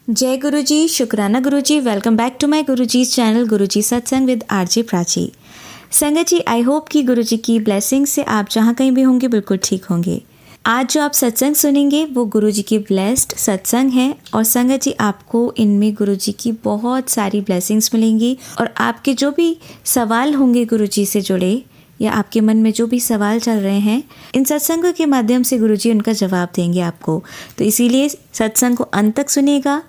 जय गुरुजी, शुक्राना Guruji. Welcome back to my Guruji's channel Guruji satsang with RJ Prachi. संगत जी, आई होप कि गुरुजी की ब्लेसिंग से आप जहाँ कहीं भी होंगे बिल्कुल ठीक होंगे। आज जो आप सत्संग सुनेंगे वो गुरुजी की ब्लेस्ड सत्संग है और संगत जी आपको इनमें गुरुजी की बहुत सारी ब्लेसिंग्स मिलेंगी और आपके जो भी सवाल होंगे गुरुजी से जुड़े या आपके मन में जो भी सवाल चल रहे हैं, इन सत्संगों के माध्यम से गुरुजी उनका जवाब देंगे आपको। तो इसीलिए सत्संग को अंत तक सुनिएगा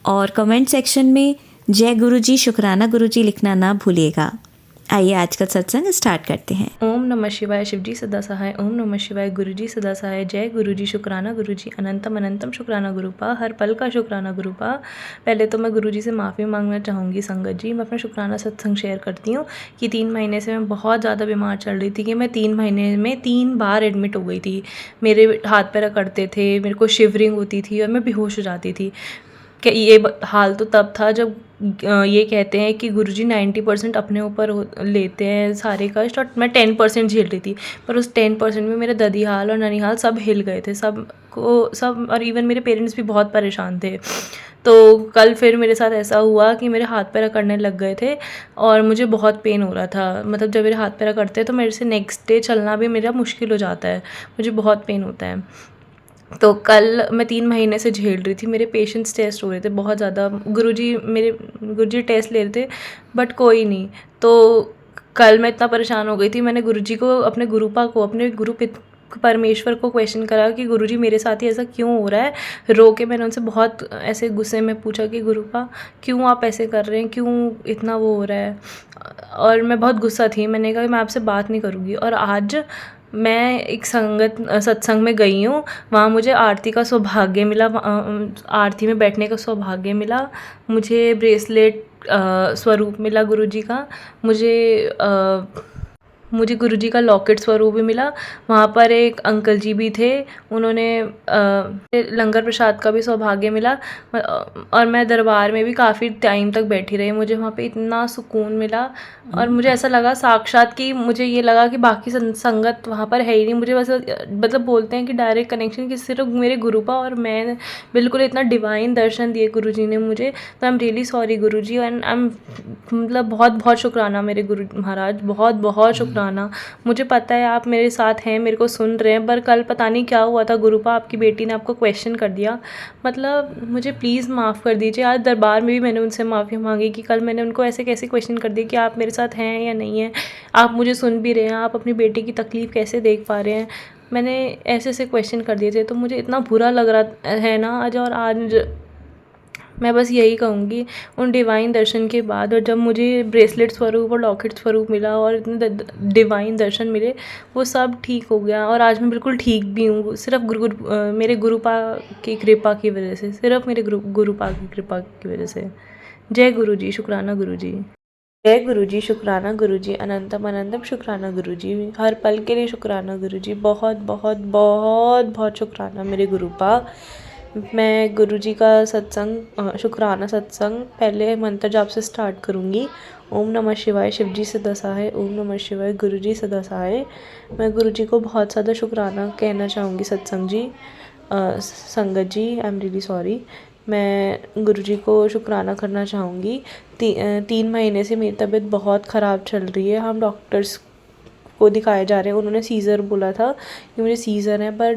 और कमेंट सेक्शन में जय गुरुजी, शुक्राना गुरुजी लिखना ना भूलिएगा। आइए आज का सत्संग स्टार्ट करते हैं। ओम नमः शिवाय, शिवजी सदा सहाय। ओम नमः शिवाय, गुरुजी सदा सहाय। जय गुरुजी, शुक्राना गुरुजी, अनंतम अनंतम शुक्राना गुरुपा, हर पल का शुक्राना गुरुपा। पहले तो मैं गुरुजी से माफ़ी मांगना चाहूँगी संगत जी। मैं अपना शुक्राना सत्संग शेयर करती हूँ कि 3 महीने से मैं बहुत ज़्यादा बीमार चल रही थी कि मैं 3 महीने में 3 बार एडमिट हो गई थी। मेरे हाथ पैर अकड़ते थे, मेरे को शिवरिंग होती थी और मैं बेहोश हो जाती थी। कि ये हाल तो तब था जब ये कहते हैं कि गुरुजी 90% अपने ऊपर लेते हैं सारे कष्ट और मैं 10% झेल रही थी। पर उस 10% में मेरे ददीहाल और ननिहाल सब हिल गए थे, सब और इवन मेरे पेरेंट्स भी बहुत परेशान थे। तो कल फिर मेरे साथ ऐसा हुआ कि मेरे हाथ पैर अकड़ने लग गए थे और मुझे बहुत पेन हो रहा था। मतलब जब मेरे हाथ पैर अकड़ते हैं तो मेरे से नेक्स्ट डे चलना भी मेरा मुश्किल हो जाता है, मुझे बहुत पेन होता है। तो कल मैं 3 महीने से झेल रही थी। मेरे पेशेंट्स टेस्ट हो रहे थे बहुत ज़्यादा। गुरुजी टेस्ट ले रहे थे बट कोई नहीं। तो कल मैं इतना परेशान हो गई थी, मैंने गुरुजी को, अपने गुरुपा को, अपने परमेश्वर को क्वेश्चन करा कि गुरुजी मेरे साथ ही ऐसा क्यों हो रहा है। रो के मैंने उनसे बहुत ऐसे गुस्से में पूछा कि गुरुपा क्यों आप ऐसे कर रहे हैं, क्यों इतना वो हो रहा है। और मैं बहुत गुस्सा थी, मैंने कहा कि मैं आपसे बात नहीं करूँगी। और आज मैं एक सत्संग में गई हूँ, वहाँ मुझे आरती का सौभाग्य मिला, आरती में बैठने का सौभाग्य मिला। मुझे ब्रेसलेट स्वरूप मिला गुरुजी का, मुझे गुरुजी का लॉकेट स्वरूप भी मिला। वहाँ पर एक अंकल जी भी थे, उन्होंने लंगर प्रसाद का भी सौभाग्य मिला। और मैं दरबार में भी काफ़ी टाइम तक बैठी रही, मुझे वहाँ पे इतना सुकून मिला। और मुझे ऐसा लगा साक्षात कि मुझे ये लगा कि बाकी संगत वहाँ पर है ही नहीं। मुझे वैसे मतलब बोलते हैं कि डायरेक्ट कनेक्शन, कि सिर्फ मेरे गुरुपा और मैं, बिल्कुल इतना डिवाइन दर्शन दिए गुरुजी ने मुझे। तो I am really sorry Guruji and I am, मतलब बहुत बहुत शुक्राना मेरे गुरु महाराज, बहुत बहुत शुक्राना। मुझे पता है आप मेरे साथ हैं, मेरे को सुन रहे हैं, पर कल पता नहीं क्या हुआ था गुरुपा, आपकी बेटी ने आपको क्वेश्चन कर दिया। मतलब मुझे प्लीज़ माफ़ कर दीजिए। आज दरबार में भी मैंने उनसे माफ़ी मांगी कि कल मैंने उनको ऐसे कैसे क्वेश्चन कर दिया कि आप मेरे साथ हैं या नहीं हैं, आप मुझे सुन भी रहे हैं, आप अपनी बेटी की तकलीफ़ कैसे देख पा रहे हैं। मैंने ऐसे ऐसे क्वेश्चन कर दिए थे, तो मुझे इतना बुरा लग रहा है ना आज। और आज मैं बस यही कहूँगी, उन डिवाइन दर्शन के बाद, और जब मुझे ब्रेसलेट स्वरूप और लॉकेट स्वरूप मिला और इतने डिवाइन दर्शन मिले, वो सब ठीक हो गया। और आज मैं बिल्कुल ठीक भी हूँ, सिर्फ मेरे गुरुपा की कृपा की वजह से, सिर्फ मेरे गुरुपा की कृपा की वजह से। जय गुरुजी, शुक्राना गुरुजी। जय गुरुजी, शुक्राना गुरुजी, अनंतम अनंतम शुक्राना गुरुजी, हर पल के लिए शुक्राना गुरुजी, बहुत बहुत बहुत बहुत शुक्राना मेरे गुरुपा। मैं गुरुजी का सत्संग, शुक्राना सत्संग, पहले मंत्र जाप से स्टार्ट करूँगी। ओम नमः शिवाय, शिवजी सदा सहाय। ओम नमः शिवाय, गुरुजी सदा सहाय। मैं गुरुजी को बहुत ज़्यादा शुक्राना कहना चाहूँगी सत्संग जी, संगत जी, आई एम रियली सॉरी। मैं गुरुजी को शुक्राना करना चाहूँगी। 3 महीने से मेरी तबीयत बहुत ख़राब चल रही है। हम डॉक्टर्स को दिखाए जा रहे हैं, उन्होंने सीज़र बोला था कि मुझे सीज़र है, पर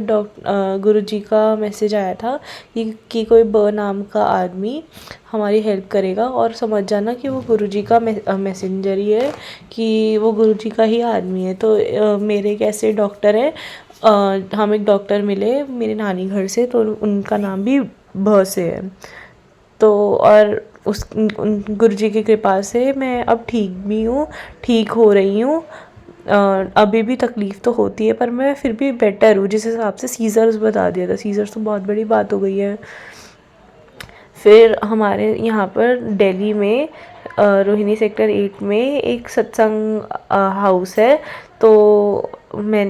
गुरुजी का मैसेज आया था कि कोई नाम का आदमी हमारी हेल्प करेगा। और समझ जाना कि वो गुरुजी का मैसेंजर ही है, कि वो गुरुजी का ही आदमी है। तो मेरे एक ऐसे डॉक्टर है, हम एक डॉक्टर मिले मेरे नानी घर से, तो उनका नाम भी भ से है। तो और गुरुजी की कृपा से मैं अब ठीक भी हूँ, ठीक हो रही हूँ। अभी भी तकलीफ़ तो होती है, पर मैं फिर भी बेटर हूँ। जिस हिसाब से सीज़र्स बता दिया था, सीज़र्स तो बहुत बड़ी बात हो गई है। फिर हमारे यहाँ पर दिल्ली में रोहिणी सेक्टर 8 में एक सत्संग हाउस है, तो मैं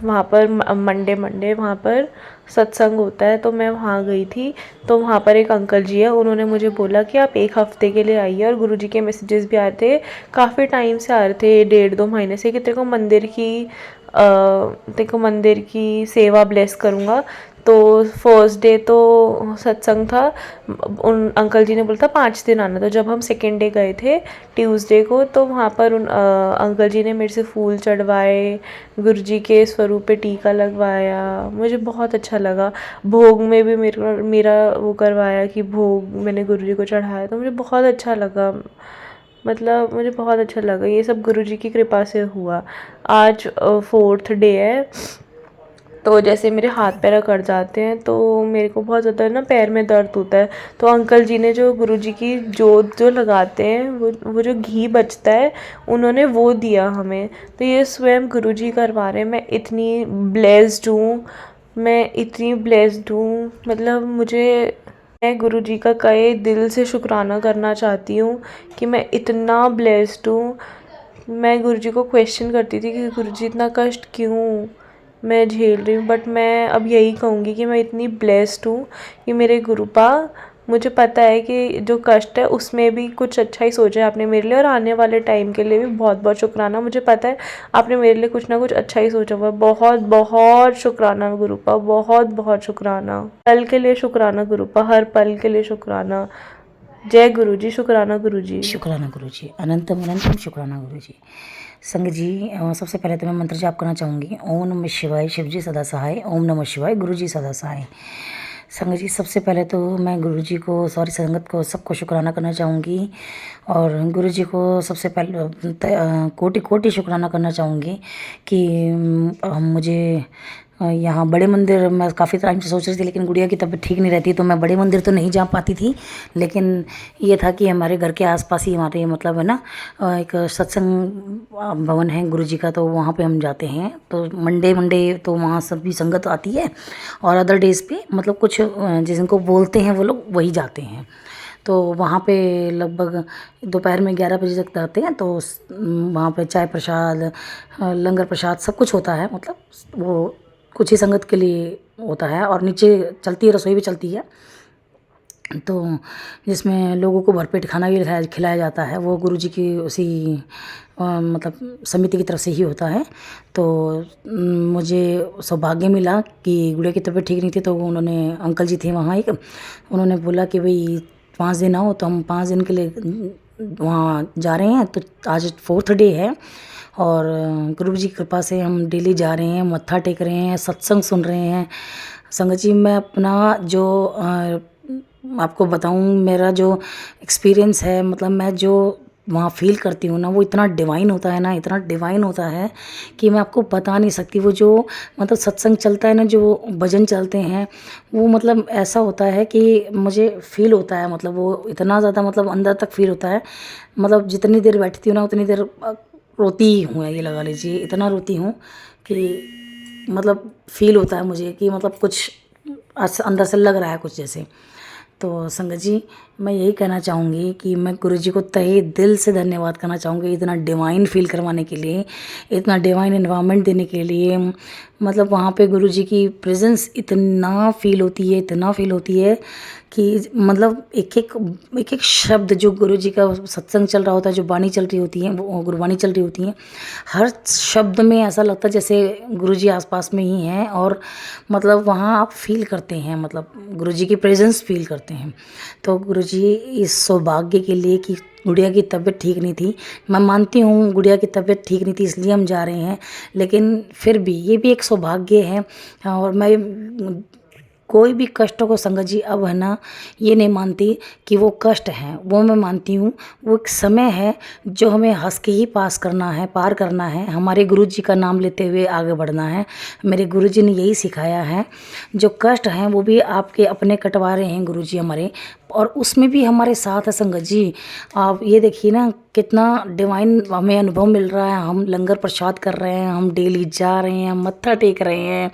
वहाँ पर मंडे वहाँ पर सत्संग होता है, तो मैं वहाँ गई थी। तो वहाँ पर एक अंकल जी है, उन्होंने मुझे बोला कि आप 1 हफ़्ते के लिए आइए। और गुरुजी के मैसेजेस भी आ रहे थे, काफ़ी टाइम से आ रहे थे, 1.5-2 महीने से, कि तेरे को मंदिर की सेवा ब्लेस करूँगा। तो फर्स्ट डे तो सत्संग था, उन अंकल जी ने बोला था 5 दिन आना। तो जब हम सेकेंड डे गए थे ट्यूसडे को, तो वहाँ पर उन अंकल जी ने मेरे से फूल चढ़वाए, गुरु जी के स्वरूप पे टीका लगवाया, मुझे बहुत अच्छा लगा। भोग में भी मेरा वो करवाया कि भोग मैंने गुरु जी को चढ़ाया, तो मुझे बहुत अच्छा लगा। मतलब मुझे बहुत अच्छा लगा, ये सब गुरु जी की कृपा से हुआ। आज 4th डे है, तो जैसे मेरे हाथ पैर अकड़ जाते हैं तो मेरे को बहुत ज़्यादा ना पैर में दर्द होता है। तो अंकल जी ने जो गुरु जी की जोत जो लगाते हैं, वो जो घी बचता है, उन्होंने वो दिया हमें। तो ये स्वयं गुरु जी करवा रहे हैं। मैं इतनी ब्लेस्ड हूँ, मैं इतनी ब्लेस्ड हूँ। मतलब मैं गुरु जी का कई दिल से शुक्राना करना चाहती हूँ कि मैं इतना ब्लेस्ड हूँ। मैं गुरु जी को क्वेश्चन करती थी कि गुरु जी इतना कष्ट क्यों मैं झेल रही हूँ, बट मैं अब यही कहूँगी कि मैं इतनी ब्लेस्ड हूँ कि मेरे गुरुपा, मुझे पता है कि जो कष्ट है उसमें भी कुछ अच्छा ही सोचा है आपने मेरे लिए, और आने वाले टाइम के लिए भी बहुत बहुत शुक्राना। मुझे पता है आपने मेरे लिए कुछ ना कुछ अच्छा ही सोचा हुआ है। बहुत बहुत शुक्राना गुरुपा, बहुत बहुत शुक्राना। पल के लिए शुक्राना गुरुपा, हर पल के लिए शुक्राना। जय गुरु जी, शुक्राना गुरु जी। शुक्राना गुरु जी, अनंतम अनंतम शुक्राना गुरु जी। संग जी, सबसे पहले तो मैं मंत्र जाप करना चाहूँगी। ओम नमः शिवाय, शिव जी सदा सहाय। ओम नमः शिवाय, गुरु जी सदा सहाय। संग जी, सबसे पहले तो मैं गुरु जी को, सारी संगत को, सबको शुक्राना करना चाहूँगी। और गुरु जी को सबसे पहले कोटि कोटि शुक्राना करना चाहूँगी कि मुझे यहाँ बड़े मंदिर, मैं काफ़ी टाइम से सोच रही थी, लेकिन गुड़िया की तबीयत ठीक नहीं रहती, तो मैं बड़े मंदिर तो नहीं जा पाती थी। लेकिन ये था कि हमारे घर के आसपास ही हमारे मतलब है ना एक सत्संग भवन है गुरु जी का, तो वहाँ पे हम जाते हैं। तो मंडे तो वहाँ सभी संगत आती है, और अदर डेज़ पे मतलब कुछ जिनको बोलते हैं वो लोग वही जाते हैं। तो वहाँ पे लगभग दोपहर में 11 बजे तक जाते हैं। तो वहाँ पे चाय प्रसाद, लंगर प्रसाद सब कुछ होता है। मतलब वो कुछ ही संगत के लिए होता है, और नीचे चलती है, रसोई भी चलती है, तो जिसमें लोगों को भरपेट खाना भी खिलाया जाता है। वो गुरु जी की उसी मतलब समिति की तरफ से ही होता है। तो मुझे सौभाग्य मिला कि गुड़िया की तबीयत ठीक नहीं थी, तो उन्होंने, अंकल जी थे वहाँ एक, उन्होंने बोला कि भाई 5 दिन आओ, तो हम 5 दिन के लिए वहाँ जा रहे हैं। तो आज 4th डे है, और गुरु जी की कृपा से हम डेली जा रहे हैं, मत्था टेक रहे हैं, सत्संग सुन रहे हैं। संगत जी, मैं अपना जो आपको बताऊं, मेरा जो एक्सपीरियंस है, मतलब मैं जो वहाँ फील करती हूँ ना, वो इतना डिवाइन होता है ना, इतना डिवाइन होता है कि मैं आपको बता नहीं सकती। वो जो मतलब सत्संग चलता है ना, जो भजन चलते हैं, वो मतलब ऐसा होता है कि मुझे फील होता है, मतलब वो इतना ज़्यादा मतलब अंदर तक फील होता है। मतलब जितनी देर बैठती हूँ ना, उतनी देर रोती ही हूँ, ये लगा लीजिए, इतना रोती हूँ कि मतलब फील होता है मुझे कि मतलब कुछ अंदर से लग रहा है कुछ जैसे। तो संगत जी, मैं यही कहना चाहूँगी कि मैं गुरु जी को तहे दिल से धन्यवाद करना चाहूँगी, इतना डिवाइन फील करवाने के लिए, इतना डिवाइन एनवायरनमेंट देने के लिए। मतलब वहाँ पे गुरु जी की प्रेजेंस इतना फील होती है, इतना फील होती है कि मतलब एक एक शब्द जो गुरु जी का सत्संग चल रहा होता है, जो वाणी चल रही होती है, वो गुरुवाणी चल रही होती है, हर शब्द में ऐसा लगता है जैसे गुरु जी आसपास में ही हैं। और मतलब वहाँ आप फील करते हैं, मतलब गुरु जी की प्रेजेंस फील करते हैं। तो गुरु जी, इस सौभाग्य के लिए कि गुड़िया की तबीयत ठीक नहीं थी, मैं मानती हूँ गुड़िया की तबीयत ठीक नहीं थी इसलिए हम जा रहे हैं, लेकिन फिर भी ये भी एक सौभाग्य है। और मैं कोई भी कष्टों को संगत जी अब है ना, ये नहीं मानती कि वो कष्ट हैं, वो मैं मानती हूँ वो एक समय है जो हमें हंस के ही पार करना है। हमारे गुरु जी का नाम लेते हुए आगे बढ़ना है। मेरे गुरु जी ने यही सिखाया है। जो कष्ट हैं वो भी आपके अपने कटवा रहे हैं गुरु जी हमारे, और उसमें भी हमारे साथ है संगत जी। आप ये देखिए ना, कितना डिवाइन हमें अनुभव मिल रहा है। हम लंगर प्रसाद कर रहे हैं, हम डेली जा रहे हैं, मत्था टेक रहे हैं,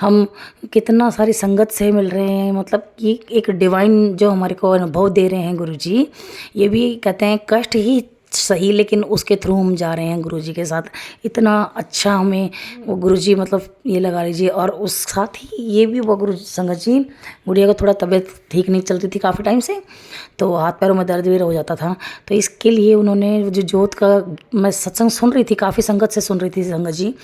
हम कितना सारी संगत से मिल रहे हैं। मतलब ये एक डिवाइन जो हमारे को अनुभव दे रहे हैं गुरु जी। ये भी कहते हैं कष्ट ही सही, लेकिन उसके थ्रू हम जा रहे हैं गुरुजी के साथ। इतना अच्छा हमें वो गुरुजी मतलब ये लगा लीजिए। और उस साथ ही ये भी हुआ गुरु संगत जी, गुड़िया का थोड़ा तबीयत ठीक नहीं चल रही थी काफ़ी टाइम से, तो हाथ पैरों में दर्द भी हो जाता था। तो इसके लिए उन्होंने जो जोत का, मैं सत्संग सुन रही थी, काफ़ी संगत से सुन रही थी संगत जी,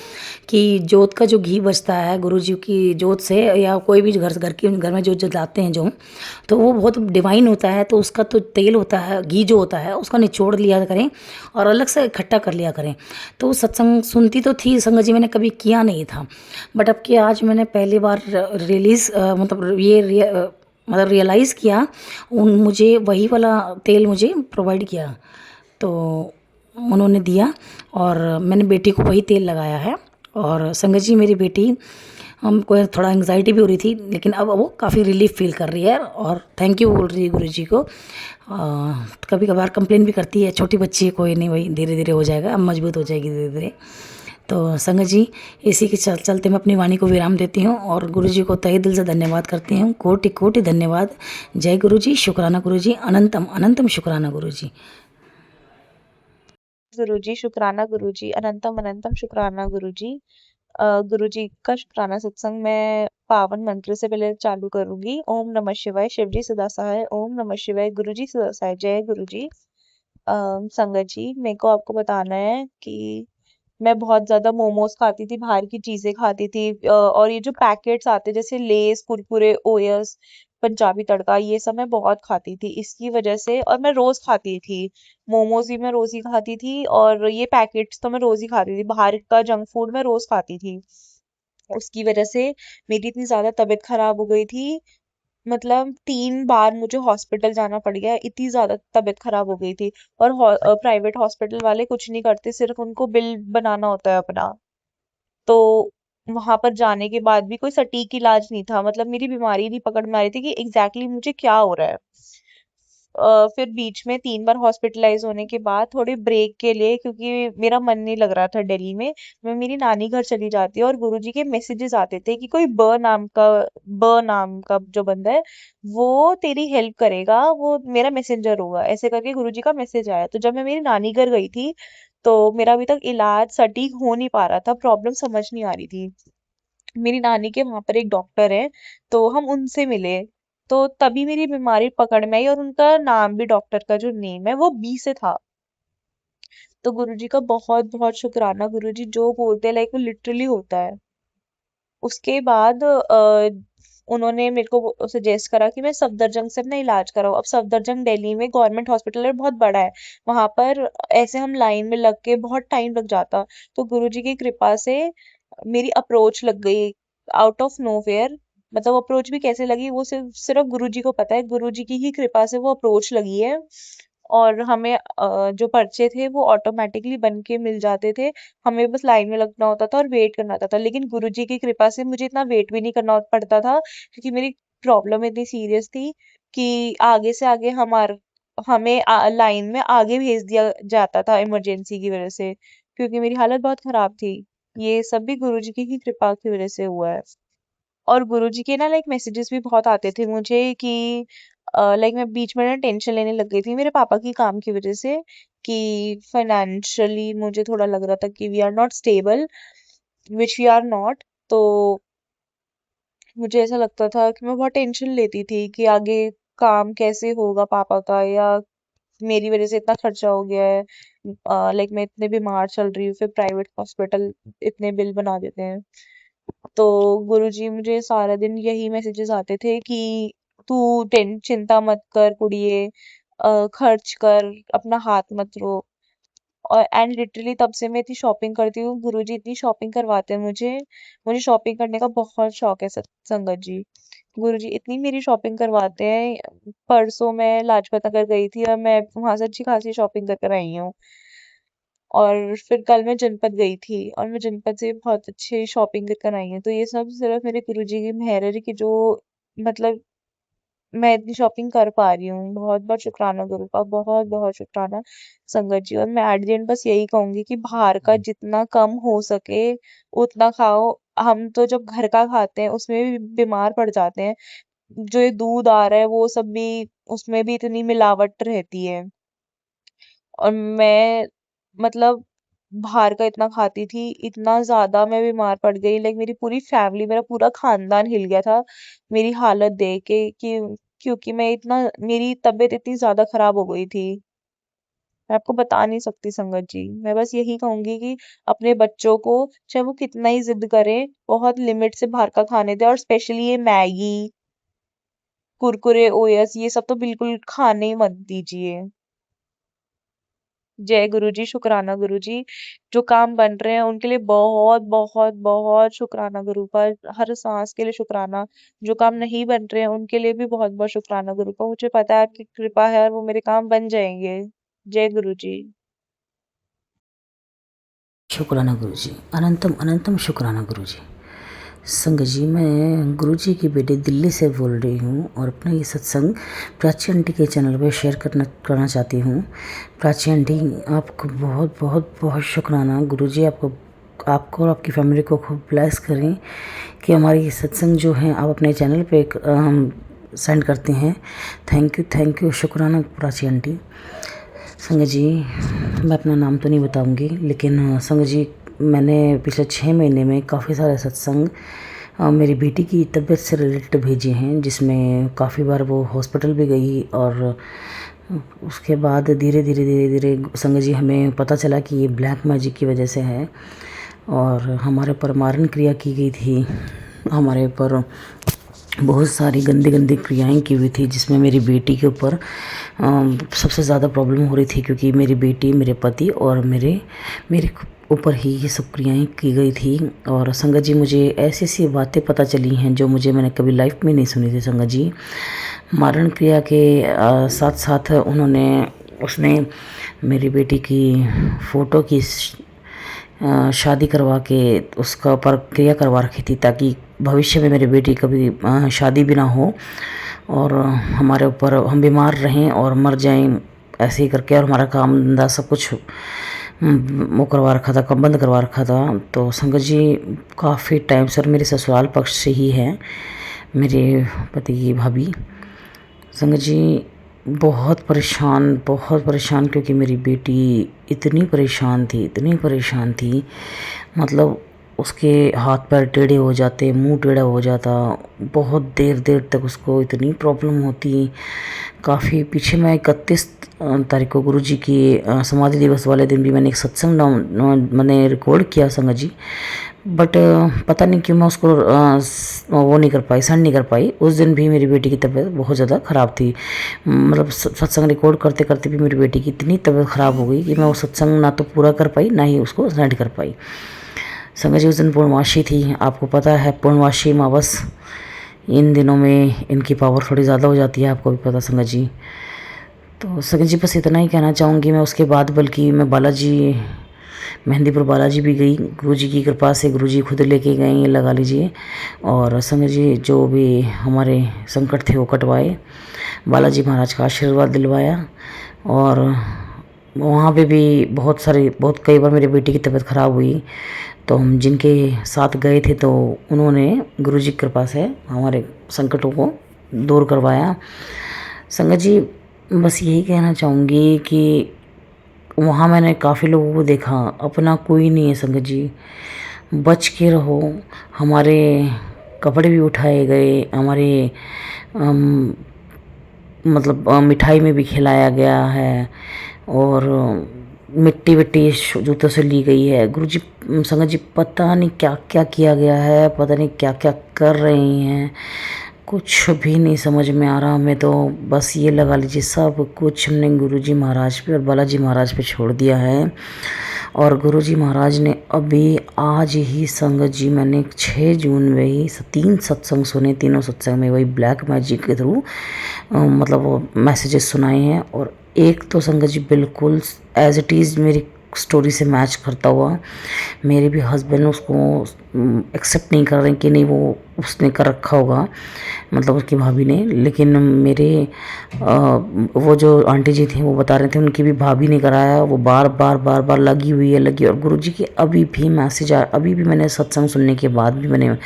कि जोत का जो घी बचता है गुरुजी की जोत से, या कोई भी घर में जो जलाते हैं जो, तो वो बहुत डिवाइन होता है। तो उसका तो तेल होता है, घी जो होता है उसका निचोड़ लिया करें और अलग से इकट्ठा कर लिया करें। तो सत्संग सुनती तो थी संगत जी, मैंने कभी किया नहीं था, बट अब कि आज मैंने पहली बार मतलब मतलब रियलाइज़ किया। मुझे वही वाला तेल मुझे प्रोवाइड किया, तो उन्होंने दिया और मैंने बेटी को वही तेल लगाया है। और संगत जी मेरी बेटी, हमको थोड़ा एंग्जाइटी भी हो रही थी, लेकिन अब वो काफ़ी रिलीफ फील कर रही है और थैंक यू बोल रही है गुरु जी को। कभी कभार कंप्लेन भी करती है, छोटी बच्ची है, कोई नहीं भाई, धीरे धीरे हो जाएगा, अब मजबूत हो जाएगी धीरे धीरे। तो संगत जी, इसी के चलते मैं अपनी वाणी को विराम देती हूँ और गुरु जी को तहे दिल से धन्यवाद करती हूँ। कोटि कोटि धन्यवाद। जय गुरु जी, शुक्राना गुरु जी, अनंतम अनंतम शुक्राना गुरु जी। गुरुजी, शुक्राना गुरुजी, अनंतम अनंतम शुक्राना गुरुजी। गुरुजी का शुक्राना सत्संग मैं पावन मंत्र से पहले चालू करूंगी। ओम नमः शिवाय, शिवजी सदा सहाय। ओम नमः शिवाय, गुरुजी सदा सहाय। जय गुरुजी। संगत जी, मेरे को आपको बताना है कि मैं बहुत ज्यादा मोमोज खाती थी, बाहर की चीजें खाती थी, और ये जो पैकेट्स आते जैसे लेस, कुरकुरे, ओयस, पंजाबी तड़का, ये सब मैं बहुत खाती थी इसकी वजह से। और मैं रोज खाती थी, मोमोज भी मैं रोज ही खाती थी, और ये पैकेट्स तो मैं रोज ही खाती थी, बाहर का जंक फूड मैं रोज खाती थी। उसकी वजह से मेरी इतनी ज्यादा तबीयत खराब हो गई थी, मतलब 3 बार मुझे हॉस्पिटल जाना पड़ गया, इतनी ज्यादा तबीयत खराब हो गई थी। और प्राइवेट हॉस्पिटल वाले कुछ नहीं करते, सिर्फ उनको बिल बनाना होता है अपना। तो वहां पर जाने के बाद भी कोई सटीक इलाज नहीं था, मतलब मेरी बीमारी नहीं पकड़ में आ रही थी कि एग्जैक्टली मुझे क्या हो रहा है। फिर बीच में 3 बार हॉस्पिटलाइज होने के बाद थोड़े ब्रेक के लिए, क्योंकि मेरा मन नहीं लग रहा था दिल्ली में, मैं मेरी नानी घर चली जाती। और गुरुजी के मैसेजेस आते थे कि कोई ब नाम का जो बंदा है वो तेरी हेल्प करेगा, वो मेरा मैसेंजर होगा, ऐसे करके गुरुजी का मैसेज आया। तो जब मैं मेरी नानी घर गई थी, तो मेरा अभी तक इलाज सटीक हो नहीं पा रहा था, प्रॉब्लम समझ नहीं आ रही थी। मेरी नानी के वहां पर एक डॉक्टर है, तो हम उनसे मिले, तो तभी मेरी बीमारी पकड़ में आई। और उनका नाम भी, डॉक्टर का जो नेम है वो बी से था। तो गुरुजी का बहुत बहुत शुक्राना। गुरुजी जो बोलते हैं लाइक वो लिटरली होता है। उसके बाद उन्होंने मेरे को सजेस्ट करा कि मैं सफदरजंग से अपना इलाज कराऊं। अब सफदरजंग दिल्ली में गवर्नमेंट हॉस्पिटल है, बहुत बड़ा है। वहां पर ऐसे हम लाइन में लग के बहुत टाइम लग जाता। तो गुरुजी की कृपा से मेरी अप्रोच लग गई आउट ऑफ नोवेयर। मतलब अप्रोच भी कैसे लगी वो सिर्फ सिर्फ गुरुजी को पता है, गुरुजी की ही कृपा से वो अप्रोच लगी है। और हमें जो पर्चे थे वो ऑटोमेटिकली बन के मिल जाते थे, हमें बस लाइन में लगना होता था और वेट करना होता था। लेकिन गुरुजी की कृपा से मुझे इतना वेट भी नहीं करना पड़ता था, क्योंकि मेरी प्रॉब्लम इतनी सीरियस थी कि आगे से आगे हमें लाइन में आगे भेज दिया जाता था इमरजेंसी की वजह से, क्योंकि मेरी हालत बहुत खराब थी। ये सब भी गुरुजी की ही कृपा की वजह से हुआ है। और गुरुजी के ना लाइक मैसेजेस भी बहुत आते थे मुझे कि लाइक मैं बीच में ना टेंशन लेने लग गई थी मेरे पापा की काम की वजह से, कि फाइनेंशियली मुझे थोड़ा लग रहा था कि we are not stable, which we are not. तो मुझे ऐसा लगता था कि मैं बहुत टेंशन लेती थी कि आगे काम कैसे होगा पापा का, या मेरी वजह से इतना खर्चा हो गया है, लाइक मैं इतने बीमार चल रही हूँ, फिर प्राइवेट हॉस्पिटल इतने बिल बना देते हैं। तो गुरुजी मुझे सारा दिन यही मैसेजेस आते थे कि तू चिंता मत कर कुड़िए, खर्च कर, अपना हाथ मत रो। और एंड लिटरली तब से मैं इतनी शॉपिंग करती हूँ, गुरुजी इतनी शॉपिंग करवाते हैं मुझे। मुझे शॉपिंग करने का बहुत शौक है संगत जी। गुरुजी इतनी मेरी शॉपिंग करवाते हैं। परसों मैं लाजपत नगर गई थी और मैं वहां से अच्छी खासी शॉपिंग कर कर आई हूँ। और फिर कल मैं जनपद गई थी और मैं जनपद से बहुत अच्छी शॉपिंग कर कर आई हूँ। तो ये सब सिर्फ मेरे गुरुजी की मेहर है कि जो मतलब मैं इतनी शॉपिंग कर पा रही हूँ। बहुत बहुत शुक्राना गुरु का, बहुत बहुत शुक्राना संगत जी। और मैं एट द एंड बस यही कहूंगी कि बाहर का जितना कम हो सके उतना खाओ। हम तो जब घर का खाते हैं उसमें भी बीमार पड़ जाते हैं। जो ये दूध आ रहा है वो सब भी, उसमें भी इतनी मिलावट रहती है। और मैं मतलब बाहर का इतना खाती थी, इतना ज़्यादा मैं बीमार पड़ गई, लाइक मेरी पूरी फैमिली, मेरा पूरा खानदान हिल गया था मेरी हालत देख के, कि क्योंकि मेरी तबीयत इतनी ज़्यादा खराब हो गई थी। मैं आपको बता नहीं सकती संगत जी। मैं बस यही कहूँगी कि अपने बच्चों को, चाहे वो कितना ही ज़िद करें, बहुत लिमिट से बाहर का खाने दें, और स्पेशली ये मैगी, कुरकुरे, ओएस, ये सब तो बिल्कुल खाने ही मत दीजिए। जय गुरुजी, शुक्राना गुरुजी। जो काम बन रहे हैं उनके लिए बहुत बहुत बहुत शुक्राना गुरु का, हर सांस के लिए शुक्राना। जो काम नहीं बन रहे हैं उनके लिए भी बहुत बहुत शुक्राना गुरु का। मुझे पता है आपकी कृपा है और वो मेरे काम बन जाएंगे। जय गुरुजी। शुक्राना गुरुजी, अनंतम अनंतम शुक्राना गुरुजी। संग जी, मैं गुरुजी की बेटी दिल्ली से बोल रही हूँ और अपना ये सत्संग प्राची आंटी के चैनल पे शेयर करना चाहती हूँ। प्राची आंटी, आपको बहुत बहुत बहुत शुक्राना। गुरुजी आपको और आपकी फैमिली को खूब ब्लेस करें कि हमारी ये सत्संग जो है आप अपने चैनल पे सेंड करते हैं। थैंक यू, शुक्राना प्राची आंटी। संग जी, मैं अपना नाम तो नहीं बताऊंगी, लेकिन संग जी, मैंने पिछले 6 महीने में काफ़ी सारे सत्संग मेरी बेटी की तबीयत से रिलेटेड भेजे हैं, जिसमें काफ़ी बार वो हॉस्पिटल भी गई। और उसके बाद धीरे धीरे संग जी हमें पता चला कि ये ब्लैक मैजिक की वजह से है, और हमारे ऊपर मारण क्रिया की गई थी, हमारे ऊपर बहुत सारी गंदी क्रियाएं की हुई थी, जिसमें मेरी बेटी के ऊपर सबसे ज़्यादा प्रॉब्लम हो रही थी, क्योंकि मेरी बेटी, मेरे पति और मेरे ऊपर ही ये सब क्रियाएं की गई थी। और संगत जी, मुझे ऐसी बातें पता चली हैं जो मैंने कभी लाइफ में नहीं सुनी थी। संगत जी, मारण क्रिया के साथ साथ उसने मेरी बेटी की फ़ोटो की शादी करवा के उसका पर क्रिया करवा रखी थी, ताकि भविष्य में मेरी बेटी कभी शादी भी ना हो और हमारे ऊपर हम बीमार रहें और मर जाएं, ऐसे ही करके। और हमारा काम धंधा सब कुछ वो करवा रखा था, कम बंद करवा रखा था। तो संगत जी, काफ़ी टाइम से, मेरे ससुराल पक्ष से ही है मेरे पति की भाभी। संगत जी, बहुत परेशान, क्योंकि मेरी बेटी इतनी परेशान थी, मतलब उसके हाथ पैर टेढ़े हो जाते, मुंह टेढ़ा हो जाता, बहुत देर तक उसको इतनी प्रॉब्लम होती। काफ़ी पीछे मैं 31 तारीख को गुरुजी की समाधि दिवस वाले दिन भी मैंने एक सत्संग मैंने रिकॉर्ड किया संगत जी, बट पता नहीं क्यों मैं उसको वो नहीं कर पाई, सेंड नहीं कर पाई। उस दिन भी मेरी बेटी की तबीयत बहुत ज़्यादा ख़राब थी, मतलब सत्संग रिकॉर्ड करते करते भी मेरी बेटी की इतनी तबीयत ख़राब हो गई कि मैं वो सत्संग ना तो पूरा कर पाई, ना ही उसको सेंड कर पाई। संगत जी, उस दिन पूर्णमासी थी, आपको पता है पूर्णमासी अमावस इन दिनों में इनकी पावर थोड़ी ज़्यादा हो जाती है, आपको भी पता संगत जी। तो संगत जी, बस इतना ही कहना चाहूँगी मैं। उसके बाद बल्कि मैं मेहंदीपुर बालाजी भी गई, गुरुजी की कृपा से गुरुजी खुद लेके गए, ये लगा लीजिए। और संगत जी, जो भी हमारे संकट थे वो कटवाए, बालाजी महाराज का आशीर्वाद दिलवाया। और वहाँ पे भी बहुत कई बार मेरी बेटी की तबीयत ख़राब हुई, तो हम जिनके साथ गए थे तो उन्होंने गुरुजी की कृपा से हमारे संकटों को दूर करवाया। संगत जी, बस यही कहना चाहूँगी कि वहाँ मैंने काफ़ी लोगों को देखा, अपना कोई नहीं है संगत जी, बच के रहो। हमारे कपड़े भी उठाए गए, हमारे मतलब मिठाई में भी खिलाया गया है, और मिट्टी जूतों से ली गई है। गुरुजी, संगत जी, पता नहीं क्या क्या किया गया है, पता नहीं क्या क्या कर रहे हैं, कुछ भी नहीं समझ में आ रहा हमें। तो बस ये लगा लीजिए, सब कुछ हमने गुरुजी महाराज पे और बालाजी महाराज पे छोड़ दिया है। और गुरुजी महाराज ने अभी आज ही संगत जी, मैंने 6 जून में ही 3 सत्संग सुने, तीनों सत्संग में वही ब्लैक मैजिक के थ्रू मतलब वो मैसेजेस सुनाए हैं। और एक तो संगत जी बिल्कुल एज इट इज़ मेरी स्टोरी से मैच करता हुआ, मेरे भी हस्बैंड उसको एक्सेप्ट नहीं कर रहे कि नहीं, वो उसने कर रखा होगा, मतलब उसकी भाभी ने। लेकिन मेरे वो जो आंटी जी थी वो बता रहे थे उनकी भी भाभी ने कराया, वो बार बार लगी हुई है लगी। और गुरुजी की अभी भी मैसेज अभी भी मैंने सत्संग सुनने के बाद भी मैंने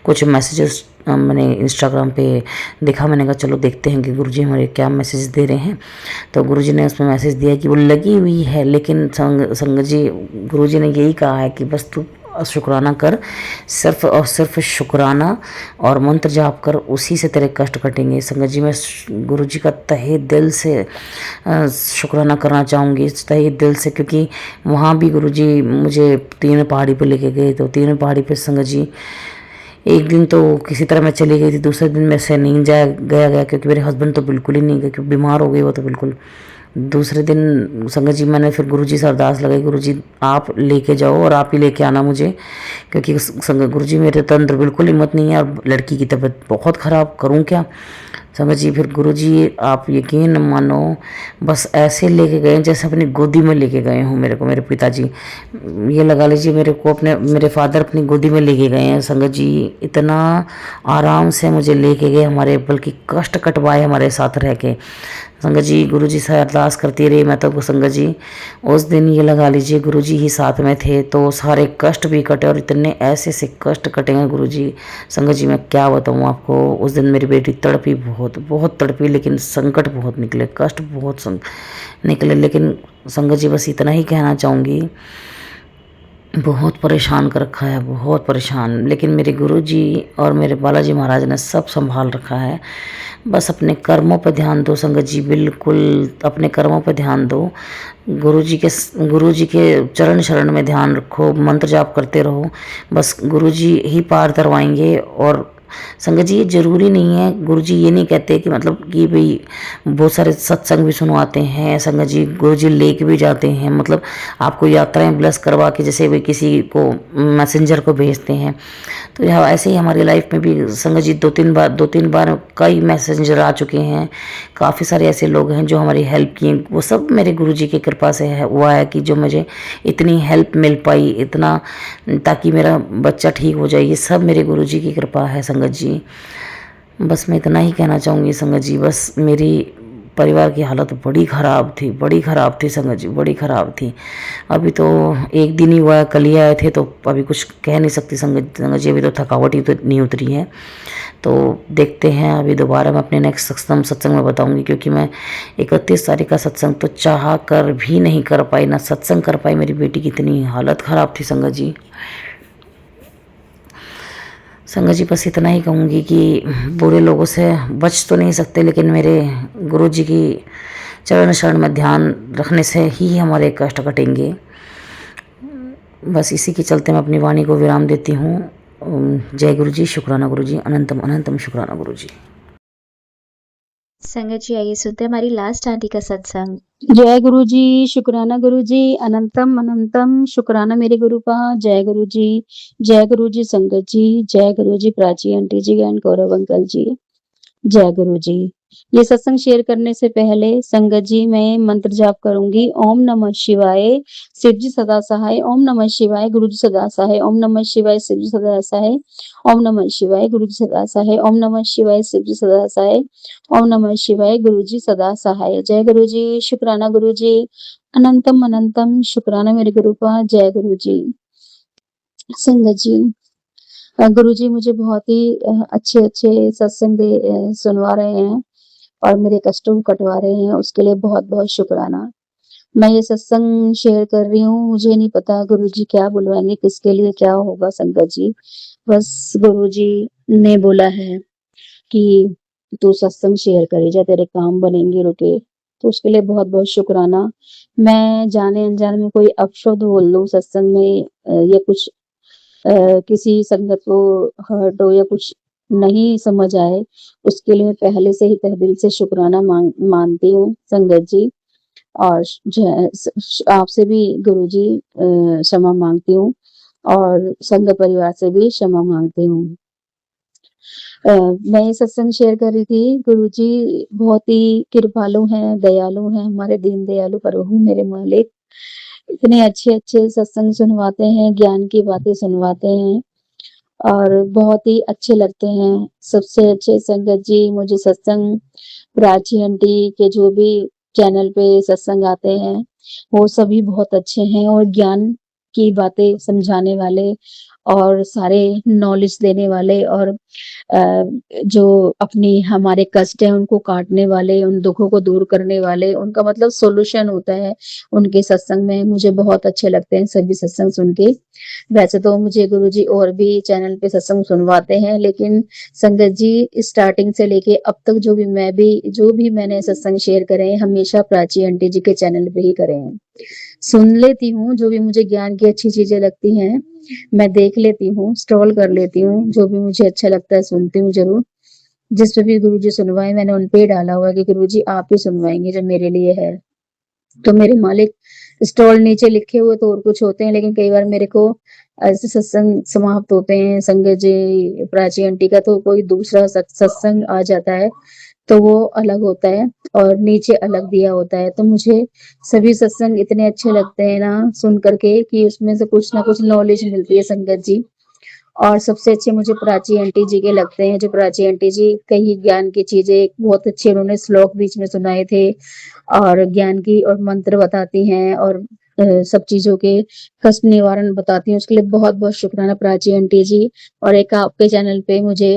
कुछ मैसेजेस मैंने इंस्टाग्राम पे देखा। मैंने कहा चलो देखते हैं कि गुरुजी हमारे क्या मैसेज दे रहे हैं। तो गुरुजी ने उसमें मैसेज दिया कि वो लगी हुई है, लेकिन संगत जी गुरुजी ने यही कहा है कि बस तू शुक्राना कर, सिर्फ और सिर्फ शुक्राना और मंत्र जाप कर, उसी से तेरे कष्ट कटेंगे। संगत जी मैं गुरुजी का तहे दिल से शुक्राना करना चाहूँगी, तहे दिल से, क्योंकि वहाँ भी गुरुजी मुझे तीन पहाड़ी पे लेके गए। तो तीन पहाड़ी पे संगत जी एक दिन तो किसी तरह मैं चली गई थी, दूसरे दिन मेरे से नहीं गया क्योंकि मेरे हस्बैंड तो बिल्कुल ही नहीं गए, क्योंकि बीमार हो गए वो तो बिल्कुल। दूसरे दिन संगत जी मैंने फिर गुरुजी से अरदास लगाई, गुरुजी आप लेके जाओ और आप ही लेके आना मुझे, क्योंकि संगत गुरुजी मेरे तो अंदर बिल्कुल हिम्मत नहीं है और लड़की की तबीयत बहुत ख़राब, करूँ क्या। संगत जी फिर गुरुजी आप यकीन मानो बस ऐसे लेके गए जैसे अपनी गोदी में लेके गए हों मेरे को, मेरे पिताजी, ये लगा लीजिए मेरे फादर अपनी गोदी में लेके गए हैं। संगत जी इतना आराम से मुझे लेके गए, हमारे बल्कि कष्ट कटवाए हमारे साथ रह के। संगत जी गुरुजी से अरदास करती रही मैं तो। संगत जी उस दिन ये लगा लीजिए गुरुजी ही साथ में थे तो सारे कष्ट भी कटे, और इतने ऐसे से कष्ट कटेंगे गुरुजी, संगत जी मैं क्या बताऊँ आपको। उस दिन मेरी बेटी तड़पी, बहुत तड़पी, लेकिन संकट बहुत निकले, कष्ट बहुत निकले। लेकिन संगत जी बस इतना ही कहना चाहूँगी, बहुत परेशान कर रखा है, बहुत परेशान, लेकिन मेरे गुरुजी और मेरे बालाजी महाराज ने सब संभाल रखा है। बस अपने कर्मों पर ध्यान दो संगत जी, बिल्कुल अपने कर्मों पर ध्यान दो। गुरुजी के चरण शरण में ध्यान रखो, मंत्र जाप करते रहो, बस गुरुजी ही पार करवाएंगे। और संगत जी ये जरूरी नहीं है, गुरुजी ये नहीं कहते कि मतलब कि भाई बहुत सारे सत्संग भी सुनवाते हैं संगत जी, गुरुजी लेके भी जाते हैं, मतलब आपको यात्राएं ब्लेस करवा के, जैसे वे किसी को मैसेंजर को भेजते हैं। तो यहाँ ऐसे ही हमारी लाइफ में भी संगत जी दो तीन बार कई मैसेंजर आ चुके हैं, काफ़ी सारे ऐसे लोग हैं जो हमारी हेल्प किए। वो सब मेरे गुरुजी की कृपा से हुआ है कि जो मुझे इतनी हेल्प मिल पाई, इतना ताकि मेरा बच्चा ठीक हो जाए, ये सब मेरे गुरुजी की कृपा है संगत जी। बस मैं इतना ही कहना चाहूँगी संगत जी, बस मेरी परिवार की हालत बड़ी ख़राब थी संगत जी, बड़ी ख़राब थी। अभी तो एक दिन ही हुआ है, कल ही आए थे, तो अभी कुछ कह नहीं सकती संगत जी, अभी तो थकावट ही तो नहीं उतरी है। तो देखते हैं, अभी दोबारा मैं अपने नेक्स्ट सत्संग में बताऊंगी, क्योंकि मैं 31 तारीख का सत्संग तो चाह कर भी नहीं कर पाई, ना सत्संग कर पाई, मेरी बेटी की इतनी हालत ख़राब थी संगत जी। संगत जी बस इतना ही कहूँगी कि बुरे लोगों से बच तो नहीं सकते, लेकिन मेरे गुरु जी की चरण शरण में ध्यान रखने से ही हमारे कष्ट कटेंगे। बस इसी के चलते मैं अपनी वाणी को विराम देती हूँ। जय गुरु जी, शुक्राना गुरु जी, अनंतम अनंतम शुक्राना गुरु जी। संगत जी आइए सुनते हैं हमारी लास्ट आंटी का सत्संग। जय गुरु जी, शुक्राना गुरु जी, अनंतम अनंतम शुक्राना मेरे गुरु का। जय गुरु जी संगत जी, जय Guru ji Prachi aunty ji and Gaurav uncle ji, जय गुरु जी। ये सत्संग शेयर करने से पहले संगत जी मैं मंत्र जाप करूंगी। ओम नमः शिवाय, शिव जी सदा सहाय। ओम नमः शिवाय, गुरु जी सदा सहाय। ओम नमः शिवाय, शिव जी सदा सहाय। ओम नमः शिवाय, गुरु जी सदा सहाय। ओम नमः शिवाय, शिव जी सदा सहाय। ओम नमः शिवाय, गुरु जी सदा सहाय। जय गुरु जी, शुक्राना गुरु जी, अनंतम अनंतम शुक्राना मेरे गुरु का। जय गुरु जी। संगत जी गुरु जी मुझे बहुत ही अच्छे सत्संग सुनवा रहे हैं और मेरे कष्टों को कटवा रहे हैं, उसके लिए बहुत बहुत शुक्राना। मैं ये सत्संग शेयर कर रही हूँ, मुझे नहीं पता गुरु जी क्या बुलवाएंगे, किसके लिए क्या होगा संगत जी। बस गुरु जी ने बोला है कि तू सत्संग शेयर करे जा, तेरे काम बनेंगे रुके, तो उसके लिए बहुत बहुत शुक्राना। मैं जाने अनजाने में कोई अपशब्द बोल दूं सत्संग में या कुछ किसी संगत को हर्ट हो या कुछ नहीं समझ आए, उसके लिए मैं पहले से ही तहे दिल से शुक्राना मानती हूँ संगत जी। और आपसे भी गुरु जी क्षमा मांगती हूँ और संघ परिवार से भी क्षमा मांगती हूँ। मैं ये सत्संग शेयर कर रही थी, गुरु जी बहुत ही कृपालु हैं, दयालु हैं, हमारे दीन दयालु प्रभु मेरे मालिक इतने अच्छे सत्संग सुनवाते हैं, ज्ञान की बातें सुनवाते हैं और बहुत ही अच्छे लगते हैं। सबसे अच्छे संगत जी मुझे सत्संग प्राची आंटी के जो भी चैनल पे सत्संग आते हैं, वो सभी बहुत अच्छे हैं और ज्ञान की बातें समझाने वाले और सारे नॉलेज देने वाले और जो अपनी हमारे कष्ट है उनको काटने वाले, उन दुखों को दूर करने वाले, उनका मतलब सॉल्यूशन होता है उनके सत्संग में। मुझे बहुत अच्छे लगते हैं सभी सत्संग सुन के। वैसे तो मुझे गुरुजी और भी चैनल पे सत्संग सुनवाते हैं, लेकिन संगत जी स्टार्टिंग से लेके अब तक जो भी मैंने सत्संग शेयर करे हैं, हमेशा प्राची आंटी जी के चैनल पे ही करे हैं। सुन लेती हूँ, जो भी मुझे ज्ञान की अच्छी चीजें लगती हैं, मैं देख लेती हूँ, स्क्रॉल कर लेती हूँ, जो भी मुझे अच्छा लगता है सुनती हूँ जरूर। जिस पे भी गुरुजी सुनवाए मैंने उन पे ही डाला हुआ है कि गुरुजी आप ही सुनवाएंगे जो मेरे लिए है। तो मेरे मालिक स्टॉल नीचे लिखे हुए तो और कुछ होते हैं, लेकिन कई बार मेरे को ऐसे सत्संग समाप्त होते हैं संगत जी प्राची आंटी का, तो कोई दूसरा सत्संग आ जाता है तो वो अलग होता है और नीचे अलग दिया होता है। तो मुझे सभी सत्संग इतने अच्छे लगते हैं ना सुन करके कि उसमें से कुछ ना कुछ नॉलेज मिलती है संगत जी। और सबसे अच्छे मुझे प्राची आंटी जी के लगते हैं, जो प्राची आंटी जी कई ज्ञान की चीजें बहुत अच्छे उन्होंने श्लोक बीच में सुनाए थे और ज्ञान की और मंत्र बताती हैं और सब चीजों के कष्ट निवारण बताती हैं। उसके लिए बहुत बहुत शुक्राना प्राची आंटी जी। और एक आपके चैनल पे मुझे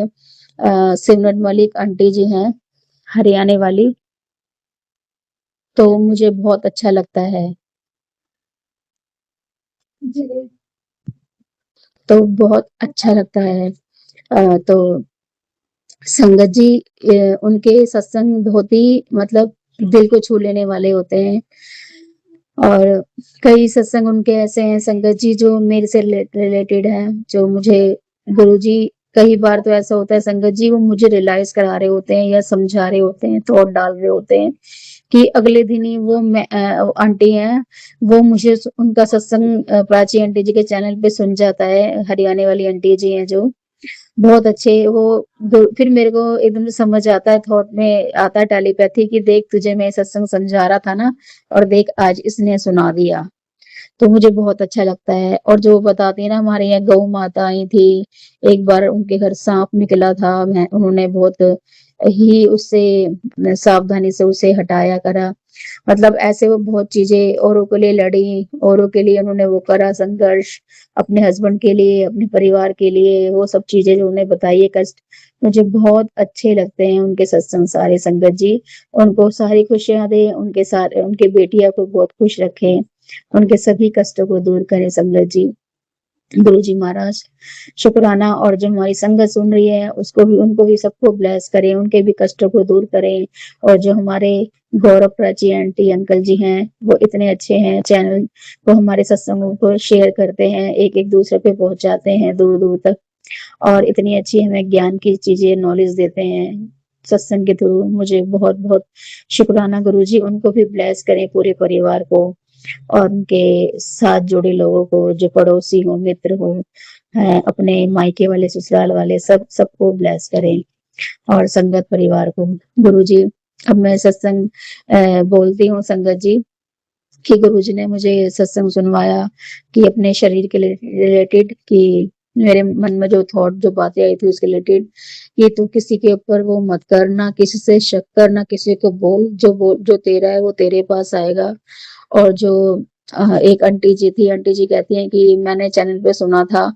सिमरन मलिक आंटी जी हैं हरियाणा वाली, तो मुझे बहुत अच्छा लगता है। तो बहुत अच्छा लगता है। तो संगत जी उनके सत्संग बहुत ही मतलब दिल को छू लेने वाले होते हैं और कई सत्संग उनके ऐसे हैं संगत जी जो मेरे से रिलेटेड है, जो मुझे गुरुजी कई बार तो ऐसा होता है संगत जी वो मुझे रियलाइज करा रहे होते हैं या समझा रहे होते हैं, थॉट डाल रहे होते हैं कि अगले दिन ही वो आंटी हैं, वो मुझे उनका सत्संग प्राची आंटी जी के चैनल पे सुन जाता है। हरियाणा वाली आंटी जी हैं जो बहुत अच्छे वो फिर मेरे को एकदम से समझ आता है, थॉट में आता है टेलीपैथी कि देख तुझे मैं सत्संग समझा रहा था ना और देख आज इसने सुना दिया। तो मुझे बहुत अच्छा लगता है। और जो बताती है ना हमारे यहाँ गौ माता आई थी, एक बार उनके घर सांप निकला था, मैं उन्होंने बहुत ही उससे सावधानी से उसे हटाया करा। मतलब ऐसे वो बहुत चीजें औरों के लिए लड़ी, औरों के लिए उन्होंने वो करा संघर्ष, अपने हस्बैंड के लिए, अपने परिवार के लिए, वो सब चीजें जो उन्हें बताई है कष्ट, मुझे बहुत अच्छे लगते हैं उनके सत्संग सारे संगत जी। उनको सारी खुशियां दे, उनके सारे उनके बेटिया को बहुत खुश रखें, उनके सभी कष्टों को दूर करें संगत जी। गुरु जी महाराज शुक्राना। और जो हमारी संगत सुन रही है उसको भी उनको भी सबको ब्लेस करें, उनके भी कष्टों को दूर करें। और जो हमारे गौरव प्राची आंटी अंकल जी हैं वो इतने अच्छे हैं, चैनल वो हमारे सत्संगों को शेयर करते हैं, एक एक दूसरे पे पहुंचाते हैं दूर दूर तक और इतनी अच्छी हमें ज्ञान की चीजें नॉलेज देते हैं सत्संग के थ्रू। मुझे बहुत बहुत शुक्राना गुरु जी, उनको भी ब्लेस करें पूरे परिवार को और उनके साथ जुड़े लोगों को, जो पड़ोसी हो मित्र हो, अपने मायके वाले ससुराल वाले सबको ब्लेस करें और संगत परिवार को। गुरु जी अब मैं सत्संग बोलती हूँ संगत जी कि गुरुजी ने मुझे सत्संग सुनवाया कि अपने शरीर के रिलेटेड, कि मेरे मन में जो थॉट जो बातें आई थी उसके रिलेटेड कि तू किसी के ऊपर वो मत कर, ना किसी से शक कर, ना किसी को बोल जो तेरा है वो तेरे पास आएगा। और जो एक आंटी जी थी, आंटी जी कहती हैं कि मैंने चैनल पे सुना था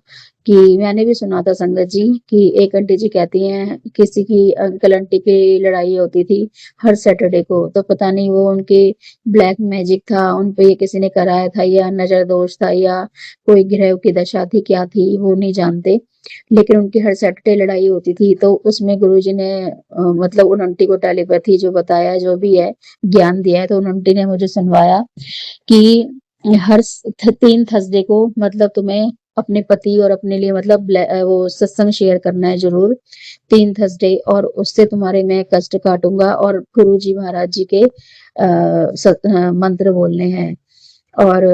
कि मैंने भी सुना था संगत जी कि एक आंटी जी कहती हैं किसी की अंकल आंटी की लड़ाई होती थी हर सैटरडे को, तो पता नहीं वो उनके ब्लैक मैजिक था, उन पे ये किसी ने कराया था या नजर दोष था या कोई ग्रह की दशा थी, क्या थी वो नहीं जानते, लेकिन उनकी हर सैटरडे लड़ाई होती थी। तो उसमें गुरुजी ने मतलब उन आंटी को टेलीपैथी जो बताया जो भी है ज्ञान दिया है, तो उन आंटी ने मुझे सुनवाया कि हर 3 थर्सडे को मतलब तुम्हें अपने पति और अपने लिए मतलब वो सत्संग शेयर करना है जरूर 3 थर्सडे, और उससे तुम्हारे मैं कष्ट काटूंगा और गुरु जी महाराज जी के मंत्र बोलने हैं और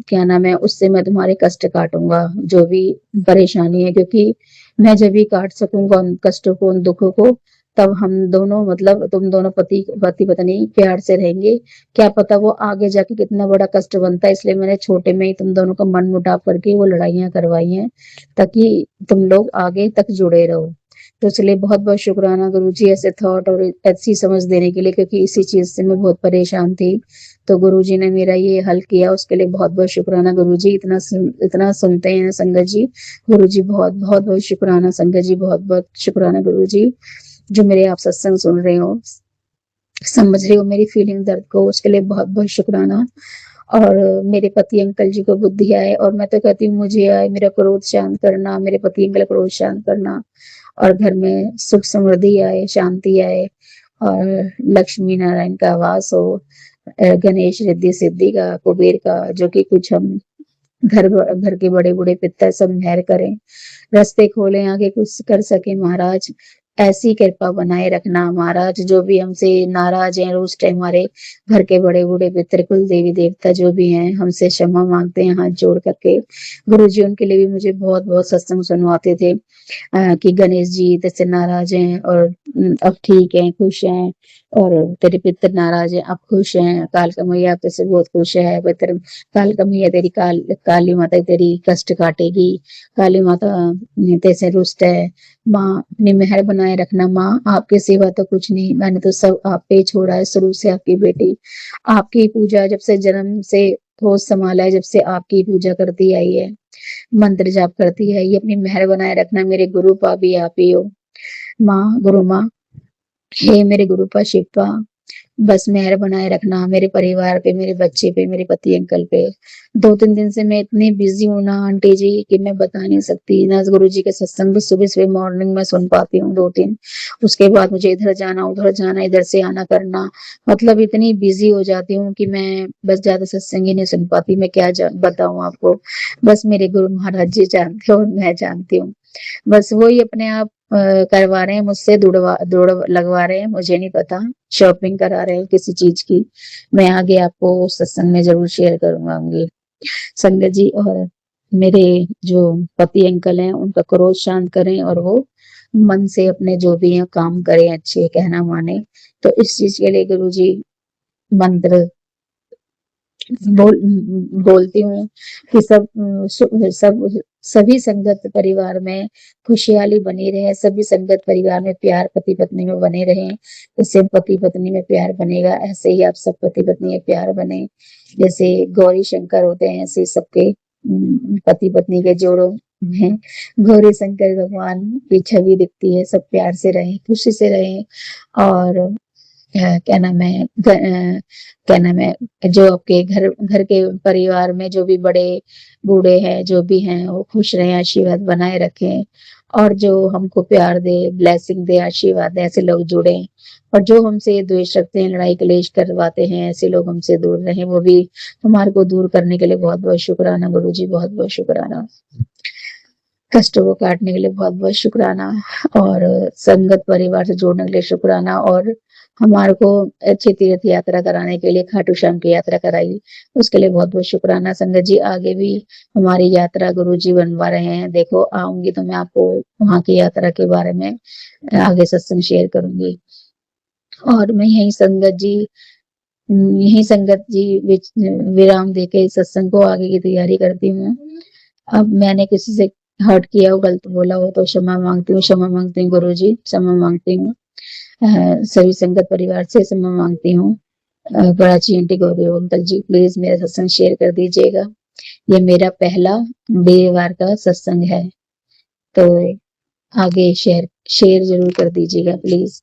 क्या नाम है उससे मैं तुम्हारे कष्ट काटूंगा जो भी परेशानी है, क्योंकि मैं जब भी काट सकूंगा उन कष्टों को उन दुखों को तब हम दोनों मतलब तुम दोनों पति पति पत्नी प्यार से रहेंगे। क्या पता वो आगे जाके कितना बड़ा कष्ट बनता है, इसलिए मैंने छोटे में ही तुम दोनों का मन मुटाव करके वो लड़ाइयाँ करवाई हैं, ताकि तुम लोग आगे तक जुड़े रहो। तो इसलिए बहुत-बहुत शुक्राना गुरुजी ऐसे थॉट और ऐसी समझ देने के लिए, क्योंकि इसी चीज़ से मैं बहुत परेशान थी। तो गुरुजी ने मेरा ये हल किया, उसके लिए बहुत-बहुत शुक्राना गुरुजी। इतना सुनते हैं संगत जी। गुरुजी बहुत-बहुत शुक्राना संगत जी, बहुत-बहुत शुक्राना गुरुजी, जो मेरे आप सत्संग सुन रहे हो, समझ रहे हो मेरी फीलिंग दर्द को, उसके लिए बहुत-बहुत शुक्राना। और मेरे पति अंकल जी को बुद्धि आए, और मैं तो कहती हूँ मुझे आए, मेरा क्रोध शांत करना, मेरे पति अंकल का क्रोध शांत करना, और घर में सुख समृद्धि आए, शांति आए, और लक्ष्मी नारायण का वास हो, गणेश रिद्धि सिद्धि का, कुबेर का, जो कि कुछ हम घर के बड़े बूढ़े पितर सब मेहर करें, रास्ते खोले, आगे कुछ कर सके महाराज, ऐसी कृपा बनाए रखना महाराज। जो भी हमसे नाराज हैं, उस टाइम हमारे घर के बड़े बूढ़े पितर, कुल देवी देवता जो भी हैं, हमसे क्षमा मांगते हैं हाथ जोड़ करके। गुरु जी उनके लिए भी मुझे बहुत बहुत सत्संग सुनवाते थे, कि गणेश जी तेरे से नाराज हैं, और अब ठीक है, खुश हैं, और तेरे पितर नाराज हैं, अब खुश हैं, कालका मैया तेरे से बहुत खुश है, पितर कालका मैया तेरी काली माता तेरी कष्ट काटेगी, काली माता तेरे से रुष्ट है, माँ अपनी मेहर बनाए रखना माँ, आपके सिवा तो कुछ नहीं, मैंने तो सब आप पे छोड़ा है, शुरू से आपकी बेटी, आपकी पूजा जब से जन्म से होश संभाला है, जब से आपकी पूजा करती आई है, मंत्र जाप करती है, ये अपनी मेहर बनाए रखना, मेरे गुरु पा भी आप ही हो माँ, गुरु माँ, हे मेरे गुरु पा शिव पा, बस मेहर बनाए रखना मेरे परिवार पे, मेरे बच्चे पे, मेरे पति अंकल पे। 2-3 दिन से मैं इतनी बिजी हूँ ना आंटी जी, कि मैं बता नहीं सकती ना। गुरु जी के सत्संग भी सुबह सुबह मॉर्निंग में सुन पाती हूँ 2-3, उसके बाद मुझे इधर जाना उधर जाना, इधर से आना करना, मतलब इतनी बिजी हो जाती हूँ कि मैं बस ज्यादा सत्संग ही नहीं सुन पाती। मैं क्या बताऊँ आपको, बस मेरे गुरु महाराज जी जानते हो और मैं जानती हूँ। बस वही अपने आप करवा रहे हैं मुझसे, दौड़ लगवा रहे हैं, मुझे नहीं पता, शॉपिंग करा रहे हैं किसी चीज की। मैं आगे आपको सत्संग में जरूर शेयर करूंगी संगत जी। और मेरे जो पति अंकल हैं उनका क्रोध शांत करें, और वो मन से अपने जो भी है काम करें, अच्छे कहना माने। तो इस चीज के लिए गुरु जी मंत्र बोलती हूँ कि सभी संगत परिवार में खुशहाली बनी रहे, सभी संगत परिवार में प्यार पति पत्नी में बने रहे। जैसे पति पत्नी में प्यार बनेगा, ऐसे ही आप सब पति पत्नी में प्यार बने। जैसे गौरी शंकर होते हैं, ऐसे सबके पति पत्नी के जोड़ों में गौरी शंकर भगवान की छवि दिखती है। सब प्यार से रहें, खुशी से रहें, और क्या नाम है क्या नाम है, जो आपके घर के परिवार में जो भी बड़े बूढ़े हैं, जो भी हैं, वो खुश रहें, आशीर्वाद बनाए रखें, और जो हमको प्यार दे, ब्लेसिंग दे, आशीर्वाद दे, ऐसे लोग जुड़े। और जो हमसे द्वेष रखते हैं, लड़ाई कलेश करवाते हैं, ऐसे लोग हमसे दूर रहें। वो भी हमारे को दूर करने के लिए बहुत बहुत शुक्राना गुरु जी, बहुत बहुत शुक्राना। कष्टों को काटने के लिए बहुत बहुत शुक्राना, और संगत परिवार से जोड़ने के लिए शुक्राना, और हमारे को अच्छी तीर्थ यात्रा कराने के लिए खाटू श्याम की यात्रा कराई, उसके लिए बहुत बहुत शुक्राना संगत जी। आगे भी हमारी यात्रा गुरु जी बनवा रहे हैं, देखो आऊंगी तो मैं आपको वहाँ की यात्रा के बारे में आगे सत्संग शेयर करूंगी। और मैं यही संगत जी विराम देके सत्संग को आगे की तैयारी करती हूँ। अब मैंने किसी से हर्ट किया हो, गलत बोला हो तो क्षमा मांगती हूँ गुरु जी, क्षमा मांगती हूँ। सभी संगत परिवार से क्षमा मांगती हूँ। Prachi aunty, Gauri uncle ji, please मेरा सत्संग शेयर कर दीजिएगा। ये मेरा पहला वीरवार का सत्संग है, तो आगे शेयर जरूर कर दीजिएगा प्लीज।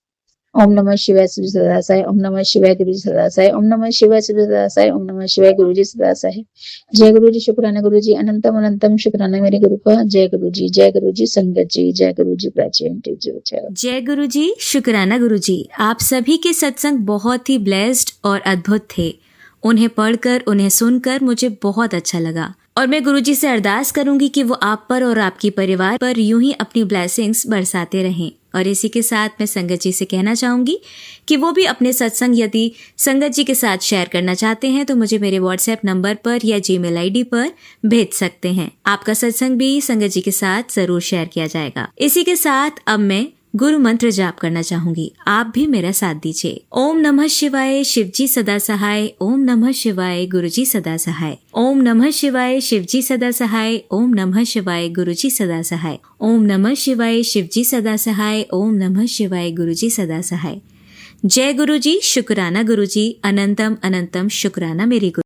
ओम नमः शिवाय श्री सदा साई, ओम नमः शिवाय गुरु जी सदा साई, ओम नमः शिवाय श्री सदा साई, ओम नमः शिवाय गुरु जी सदा साई। जय गुरु जी, शुक्राना गुरु जी, अनंतम अनंतम शुक्राना मेरे गुरु का। जय गुरु जी संगत जी, जय गुरु जी प्राची आंटी जी। जय गुरु जी, शुक्राना गुरु जी। आप सभी के सत्संग बहुत ही ब्लेस्ड और अद्भुत थे। उन्हें पढ़कर, उन्हें सुनकर मुझे बहुत अच्छा लगा, और मैं गुरुजी से अरदास करूंगी कि वो आप पर और आपके परिवार पर यूं ही अपनी ब्लेसिंग्स बरसाते रहें। और इसी के साथ मैं संगत जी से कहना चाहूंगी कि वो भी अपने सत्संग यदि संगत जी के साथ शेयर करना चाहते हैं तो मुझे मेरे व्हाट्सएप नंबर पर या जीमेल आईडी पर भेज सकते हैं। आपका सत्संग भी संगत जी के साथ जरूर शेयर किया जाएगा। इसी के साथ अब मैं गुरु मंत्र जाप करना चाहूंगी, आप भी मेरा साथ दीजिए। ओम नमः शिवाय, शिवजी सदा सहाय। ओम नमः शिवाय, गुरुजी सदा सहाय। ओम नमः शिवाय, शिवजी सदा सहाय। ओम नमः शिवाय, गुरुजी सदा सहाय। ओम नमः शिवाय, शिवजी सदा सहाय। ओम नमः शिवाय, गुरुजी सदा सहाय। जय गुरुजी, शुक्राना गुरुजी, अनंतम अनंतम शुक्राना मेरे गुरु।